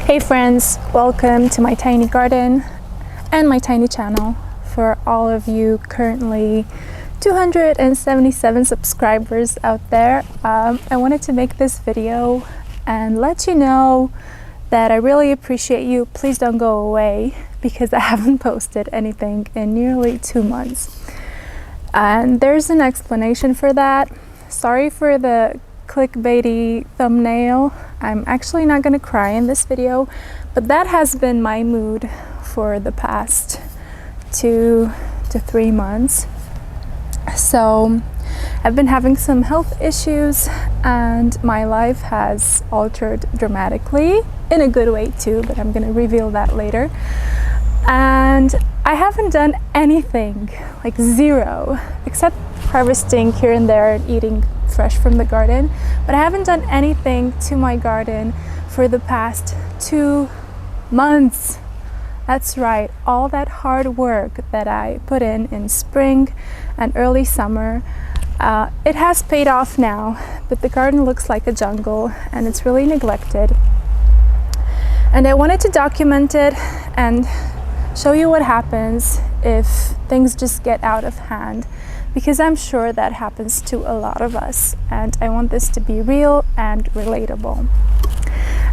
Hey friends, welcome to my tiny garden and my tiny channel. For all of you currently 277 subscribers out there, I wanted to make this video and let you know that I really appreciate you. Please don't go away because I haven't posted anything in nearly 2 months. And there's an explanation for that. Sorry for the clickbaity thumbnail. I'm actually not gonna cry in this video, but that has been my mood for the past 2 to 3 months. So I've been having some health issues and my life has altered dramatically, in a good way too, but I'm gonna reveal that later. And I haven't done anything, like zero, except harvesting here and there and eating fresh from the garden, but I haven't done anything to my garden for the past 2 months. That's right, all that hard work that I put in spring and early summer, it has paid off now, but the garden looks like a jungle and it's really neglected. And I wanted to document it and show you what happens if things just get out of hand, because I'm sure that happens to a lot of us, and I want this to be real and relatable.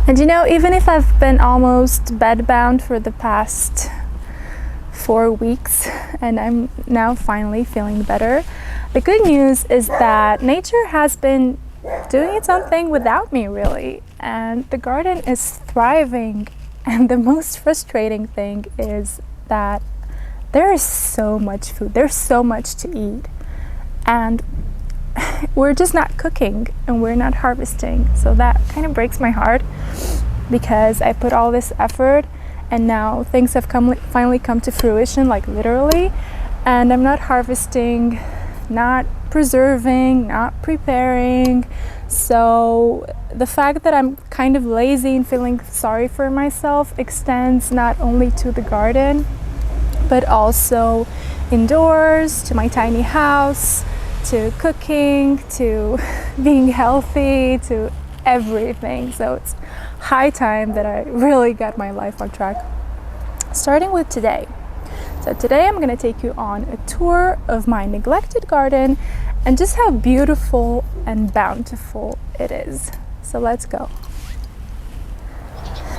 And you know, even if I've been almost bedbound for the past 4 weeks and I'm now finally feeling better, the good news is that nature has been doing its own thing without me, really, and the garden is thriving. And the most frustrating thing is that there is so much food, there's so much to eat, and we're just not cooking and we're not harvesting. So that kind of breaks my heart, because I put all this effort and now things have finally come to fruition, like literally, and I'm not harvesting, not preserving, not preparing. So the fact that I'm kind of lazy and feeling sorry for myself extends not only to the garden, but also indoors, to my tiny house, to cooking, to being healthy, to everything. So it's high time that I really got my life on track. Starting with today. So today I'm going to take you on a tour of my neglected garden and just how beautiful and bountiful it is. So let's go.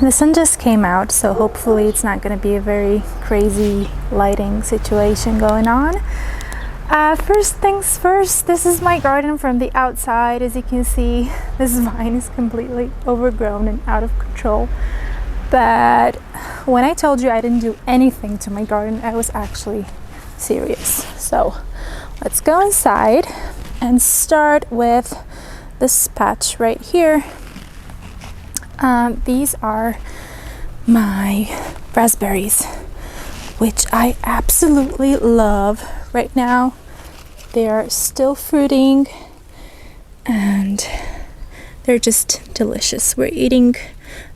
The sun just came out, so hopefully it's not going to be a very crazy lighting situation going on. First things first, this is my garden from the outside. As you can see, this vine is completely overgrown and out of control. But when I told you I didn't do anything to my garden, I was actually serious. So let's go inside and start with this patch right here. These are my raspberries, which I absolutely love right now. They are still fruiting and they're just delicious. We're eating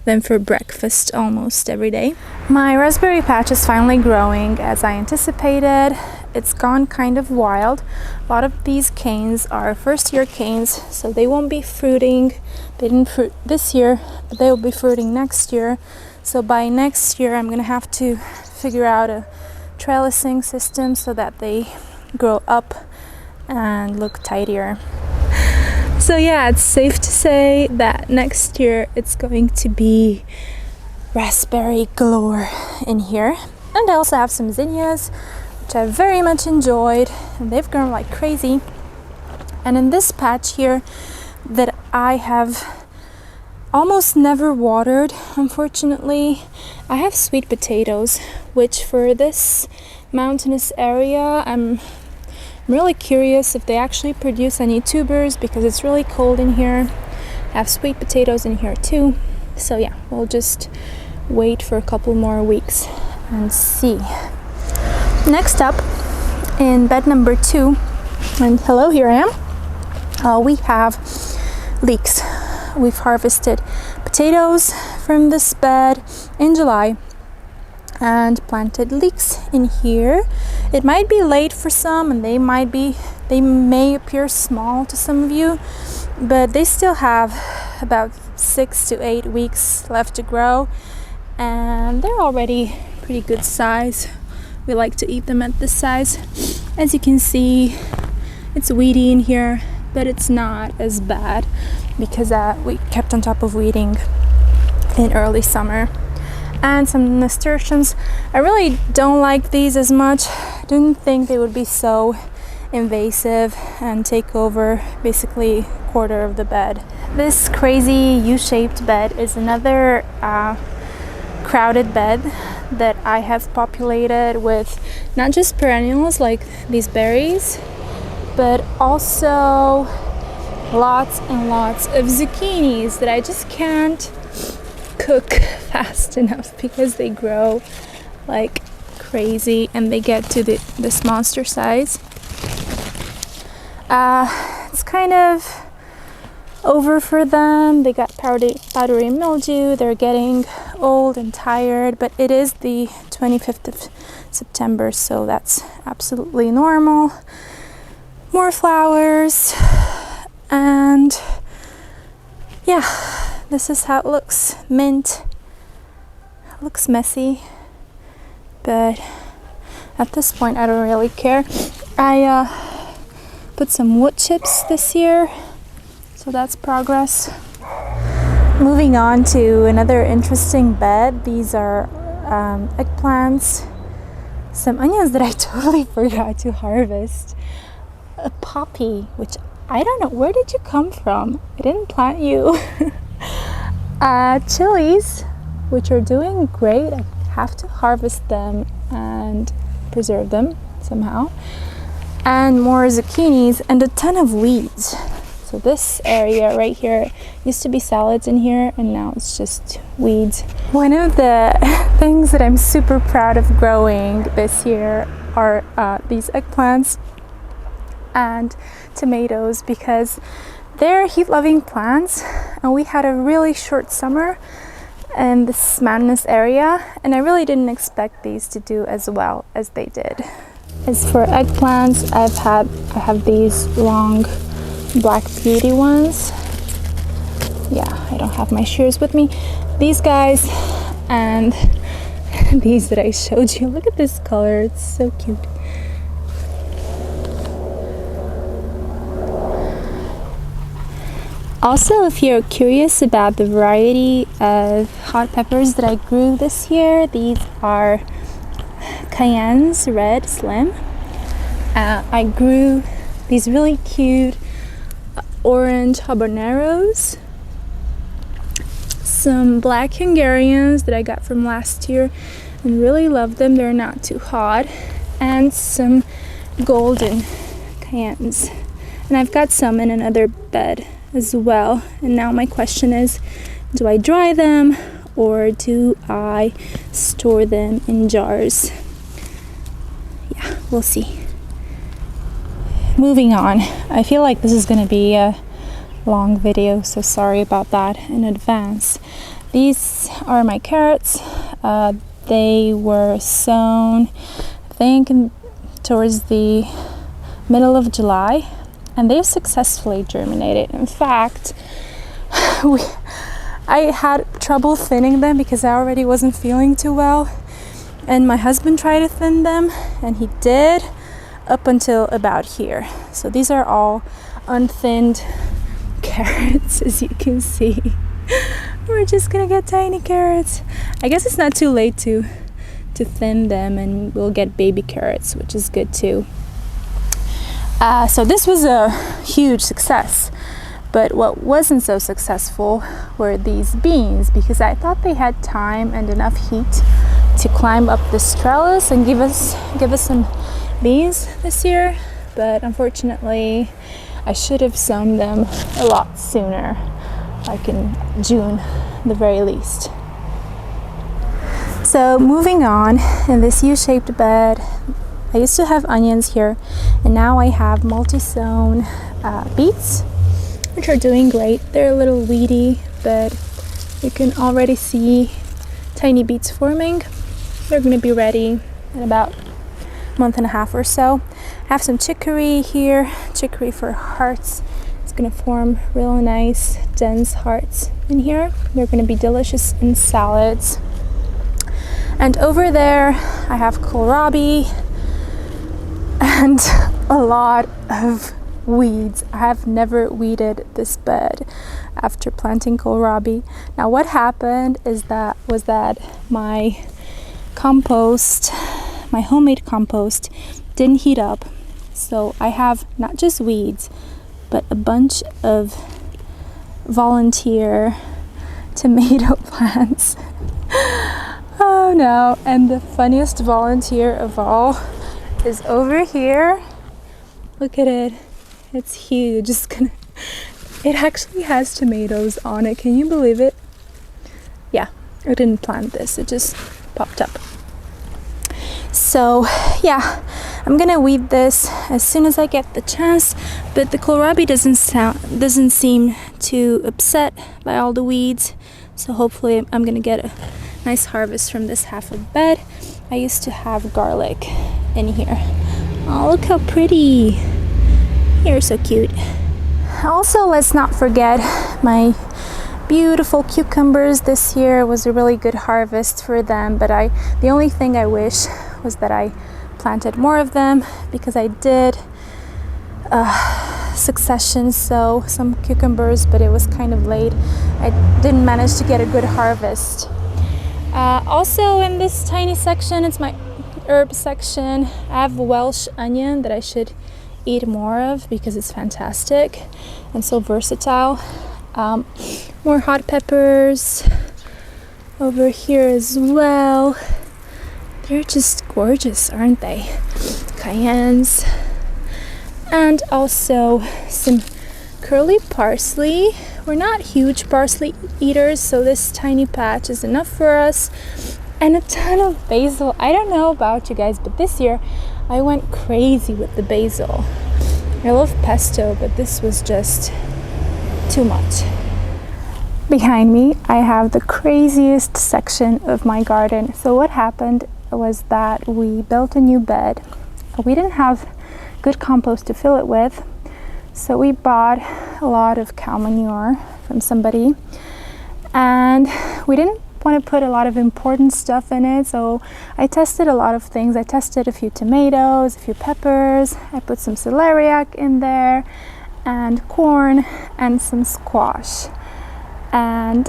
them for breakfast almost every day. My raspberry patch is finally growing as I anticipated. It's gone kind of wild. A lot of these canes are first-year canes, so they won't be fruiting. They didn't fruit this year, but they will be fruiting next year. So by next year, I'm gonna have to figure out a trellising system so that they grow up and look tidier. So yeah, it's safe to say that next year it's going to be raspberry galore in here. And I also have some zinnias, which I very much enjoyed, and they've grown like crazy. And in this patch here that I have almost never watered, unfortunately, I have sweet potatoes, which for this mountainous area, I'm really curious if they actually produce any tubers, because it's really cold in here. I have sweet potatoes in here too. So yeah, we'll just wait for a couple more weeks and see. Next up, in bed number 2, and hello, here I am, we have leeks. We've harvested potatoes from this bed in July and planted leeks in here. It might be late for some, and they may appear small to some of you, but they still have about 6 to 8 weeks left to grow, and they're already pretty good size. We like to eat them at this size. As you can see, it's weedy in here, but it's not as bad because we kept on top of weeding in early summer. And some nasturtiums. I really don't like these as much. I didn't think they would be so invasive and take over basically a quarter of the bed. This crazy U-shaped bed is another crowded bed that I have populated with not just perennials like these berries, but also lots and lots of zucchinis that I just can't cook fast enough because they grow like crazy and they get to this monster size. It's kind of over for them. They got powdery mildew. They're getting old and tired, but it is the 25th of September, so that's absolutely normal. More flowers, and yeah, this is how it looks. Mint. It looks messy, but at this point I don't really care. I put some wood chips this year, so that's progress. Moving on to another interesting bed. These are eggplants, some onions that I totally forgot to harvest, a poppy, which I don't know, where did you come from? I didn't plant you. Chilies, which are doing great. I have to harvest them and preserve them somehow. And more zucchinis and a ton of weeds. So this area right here used to be salads in here, and now it's just weeds. One of the things that I'm super proud of growing this year are these eggplants and tomatoes, because they're heat-loving plants, and we had a really short summer in this mountainous area, and I really didn't expect these to do as well as they did. As for eggplants, I have these long black beauty ones. Yeah, I don't have my shears with me. These guys and these that I showed you. Look at this color, it's so cute. Also, if you're curious about the variety of hot peppers that I grew this year, these are Cayennes Red Slim. I grew these really cute orange habaneros, some black Hungarians that I got from last year and really love them, they're not too hot, and some golden Cayennes. And I've got some in another bed as well. And now my question is, do I dry them or do I store them in jars? Yeah, we'll see. Moving on. I feel like this is going to be a long video, so sorry about that in advance. These are my carrots. They were sown, I think, towards the middle of July, and they've successfully germinated. In fact, I had trouble thinning them because I already wasn't feeling too well, and my husband tried to thin them, and he did up until about here. So these are all unthinned carrots, as you can see. We're just gonna get tiny carrots. I guess it's not too late to thin them, and we'll get baby carrots, which is good too. So this was a huge success, but what wasn't so successful were these beans, because I thought they had time and enough heat to climb up this trellis and give us some beans this year, but unfortunately I should have sown them a lot sooner, like in June the very least. So moving on, in this U-shaped bed, I used to have onions here, and now I have multi-sown beets, which are doing great. They're a little weedy, but you can already see tiny beets forming. They're going to be ready in about month and a half or so. I have some chicory here, chicory for hearts. It's gonna form really nice dense hearts in here. They're gonna be delicious in salads. And over there I have kohlrabi and a lot of weeds. I have never weeded this bed after planting kohlrabi. Now what happened is that my compost, my homemade compost, didn't heat up. So I have not just weeds, but a bunch of volunteer tomato plants. Oh no, and the funniest volunteer of all is over here. Look at it. It's huge. It actually has tomatoes on it. Can you believe it? Yeah, I didn't plant this. It just popped up. So yeah, I'm gonna weed this as soon as I get the chance, but the kohlrabi doesn't seem too upset by all the weeds, so hopefully I'm gonna get a nice harvest from this half of bed. I used to have garlic in here. Oh, look how pretty. You're so cute. Also, let's not forget my beautiful cucumbers. This year was a really good harvest for them, but the only thing I wish was that I planted more of them, because I did succession sow some cucumbers, but it was kind of late. I didn't manage to get a good harvest. Also in this tiny section, it's my herb section. I have Welsh onion that I should eat more of because it's fantastic and so versatile. More hot peppers over here as well. They're just gorgeous, aren't they? Cayennes. And also some curly parsley. We're not huge parsley eaters, so this tiny patch is enough for us. And a ton of basil. I don't know about you guys, but this year I went crazy with the basil. I love pesto, but this was just too much. Behind me, I have the craziest section of my garden. So what happened was that we built a new bed. We didn't have good compost to fill it with, so we bought a lot of cow manure from somebody, and we didn't want to put a lot of important stuff in it, so I tested a lot of things. I tested a few tomatoes, a few peppers, I put some celeriac in there, and corn, and some squash. And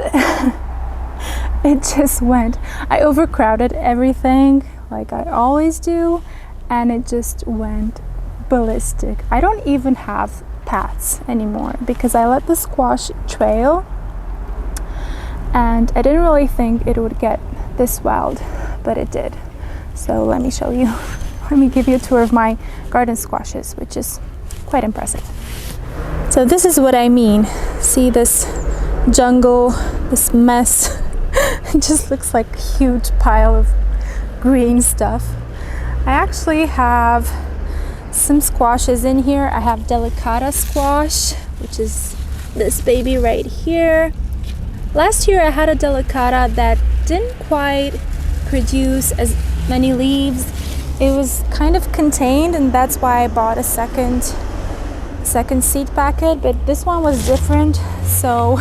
it just went. I overcrowded everything like I always do, and it just went ballistic. I don't even have paths anymore because I let the squash trail, and I didn't really think it would get this wild, but it did. So let me show you. Let me give you a tour of my garden squashes, which is quite impressive. So this is what I mean. See this jungle, this mess. It just looks like a huge pile of green stuff. I actually have some squashes in here. I have delicata squash, which is this baby right here. Last year I had a delicata that didn't quite produce as many leaves. It was kind of contained, and that's why I bought a second seed packet, but this one was different. So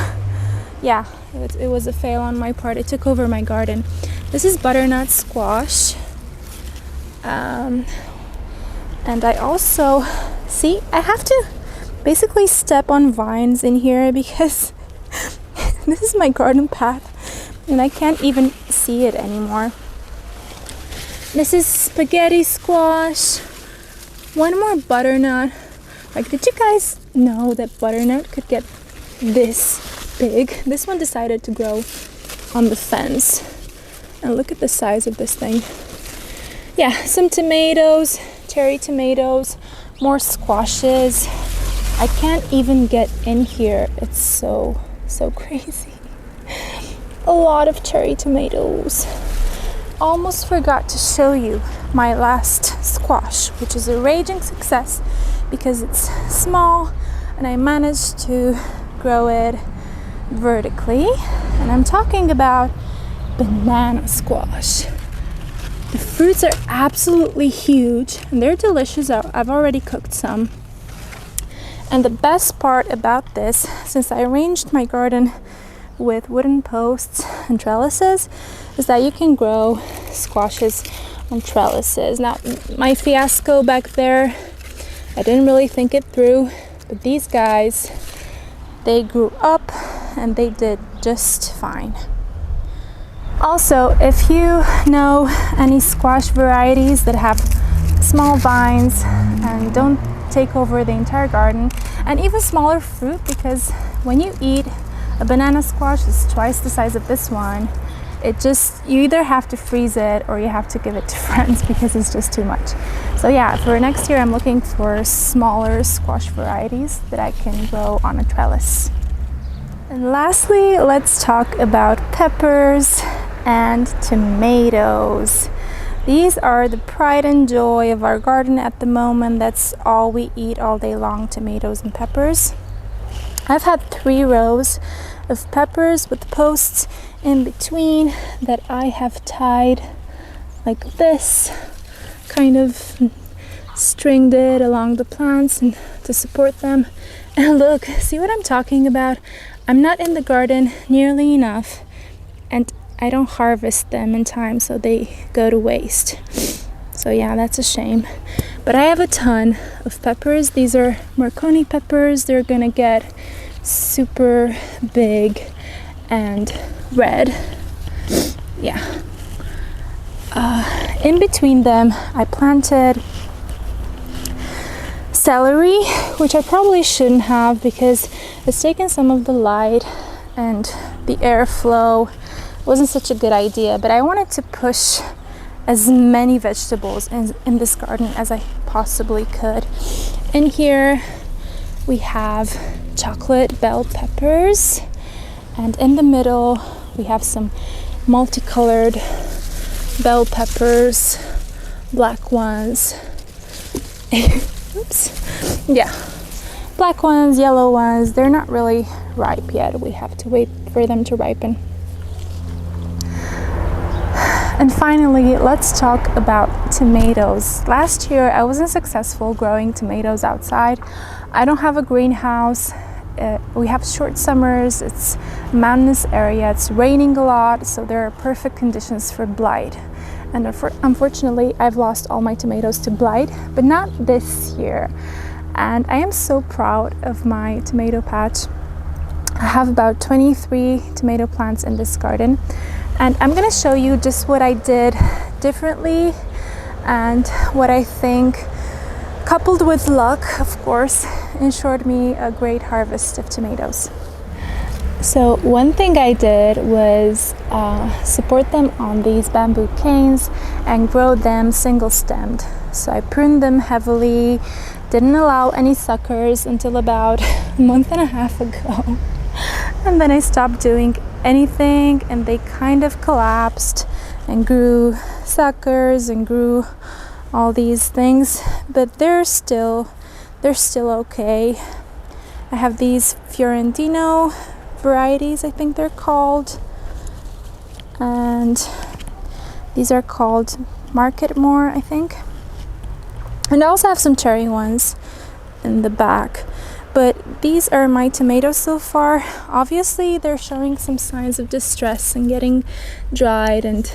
yeah, it was a fail on my part. It took over my garden. This is butternut squash. And I also, see, I have to basically step on vines in here because this is my garden path and I can't even see it anymore. This is spaghetti squash. One more butternut. Like, did you guys know that butternut could get this big? This one decided to grow on the fence. And look at the size of this thing. Yeah, some tomatoes, cherry tomatoes, more squashes. I can't even get in here. It's so crazy. A lot of cherry tomatoes. Almost forgot to show you my last squash, which is a raging success because it's small and I managed to grow it vertically. And I'm talking about banana squash. The fruits are absolutely huge and they're delicious. I've already cooked some. And the best part about this, since I arranged my garden with wooden posts and trellises, is that you can grow squashes on trellises. Now, my fiasco back there, I didn't really think it through, but these guys, they grew up and they did just fine. Also, if you know any squash varieties that have small vines and don't take over the entire garden, and even smaller fruit, because when you eat a banana squash, it's twice the size of this one, you either have to freeze it or you have to give it to friends because it's just too much. So yeah, for next year I'm looking for smaller squash varieties that I can grow on a trellis. And lastly, let's talk about peppers and tomatoes. These are the pride and joy of our garden at the moment. That's all we eat all day long, tomatoes and peppers. I've had 3 rows of peppers with posts in between that I have tied like this, kind of stringed it along the plants and to support them. And look, see what I'm talking about? I'm not in the garden nearly enough, and I don't harvest them in time, so they go to waste. So yeah, that's a shame. But I have a ton of peppers. These are Marconi peppers. They're gonna get super big and red. Yeah. In between them, I planted celery, which I probably shouldn't have because it's taken some of the light and the airflow. Wasn't such a good idea, but I wanted to push as many vegetables in this garden as I possibly could. In here we have chocolate bell peppers, and in the middle we have some multicolored bell peppers, black ones. Oops. Yeah, black ones, yellow ones. They're not really ripe yet. We have to wait for them to ripen. And finally, let's talk about tomatoes. Last year, I wasn't successful growing tomatoes outside. I don't have a greenhouse. We have short summers. It's a mountainous area. It's raining a lot, so there are perfect conditions for blight. And unfortunately, I've lost all my tomatoes to blight, but not this year. And I am so proud of my tomato patch. I have about 23 tomato plants in this garden. And I'm going to show you just what I did differently and what I think, coupled with luck, of course, ensured me a great harvest of tomatoes. So one thing I did was support them on these bamboo canes and grow them single stemmed. So I pruned them heavily, didn't allow any suckers until about a month and a half ago. And then I stopped doing anything, and they kind of collapsed and grew suckers and grew all these things, but they're still okay. I have these Fiorentino varieties, I think they're called, and these are called Marketmore, I think. And I also have some cherry ones in the back. But these are my tomatoes so far. Obviously, they're showing some signs of distress and getting dried and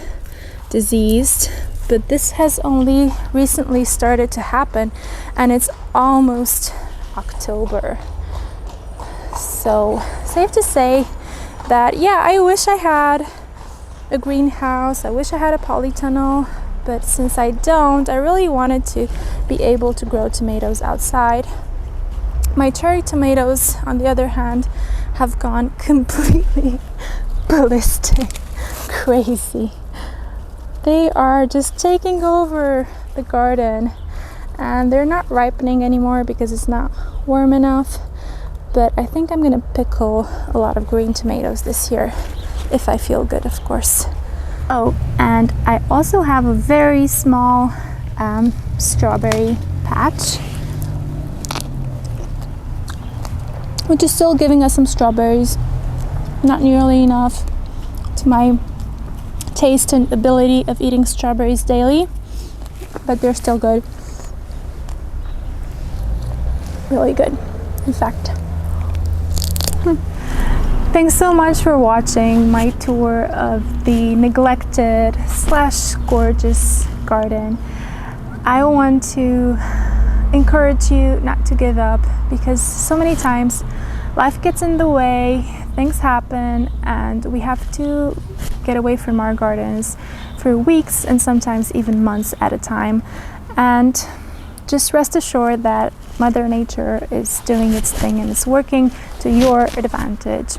diseased. But this has only recently started to happen, and it's almost October. So, safe to say that, yeah, I wish I had a greenhouse. I wish I had a polytunnel. But since I don't, I really wanted to be able to grow tomatoes outside. My cherry tomatoes, on the other hand, have gone completely ballistic, crazy. They are just taking over the garden, and they're not ripening anymore because it's not warm enough. But I think I'm gonna pickle a lot of green tomatoes this year, if I feel good, of course. Oh, and I also have a very small strawberry patch, which is still giving us some strawberries. Not nearly enough to my taste and ability of eating strawberries daily, but they're still good. Really good. in fact. Thanks so much for watching my tour of the neglected / gorgeous garden. I want to encourage you not to give up, because so many times life gets in the way, things happen, and we have to get away from our gardens for weeks and sometimes even months at a time. And just rest assured that Mother Nature is doing its thing and it's working to your advantage.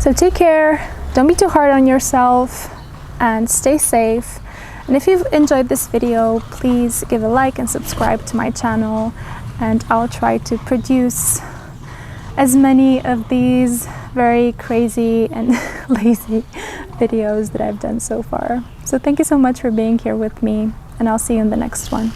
So take care, don't be too hard on yourself, and stay safe. And if you've enjoyed this video, please give a like and subscribe to my channel, and I'll try to produce as many of these very crazy and lazy videos that I've done so far. So thank you so much for being here with me, and I'll see you in the next one.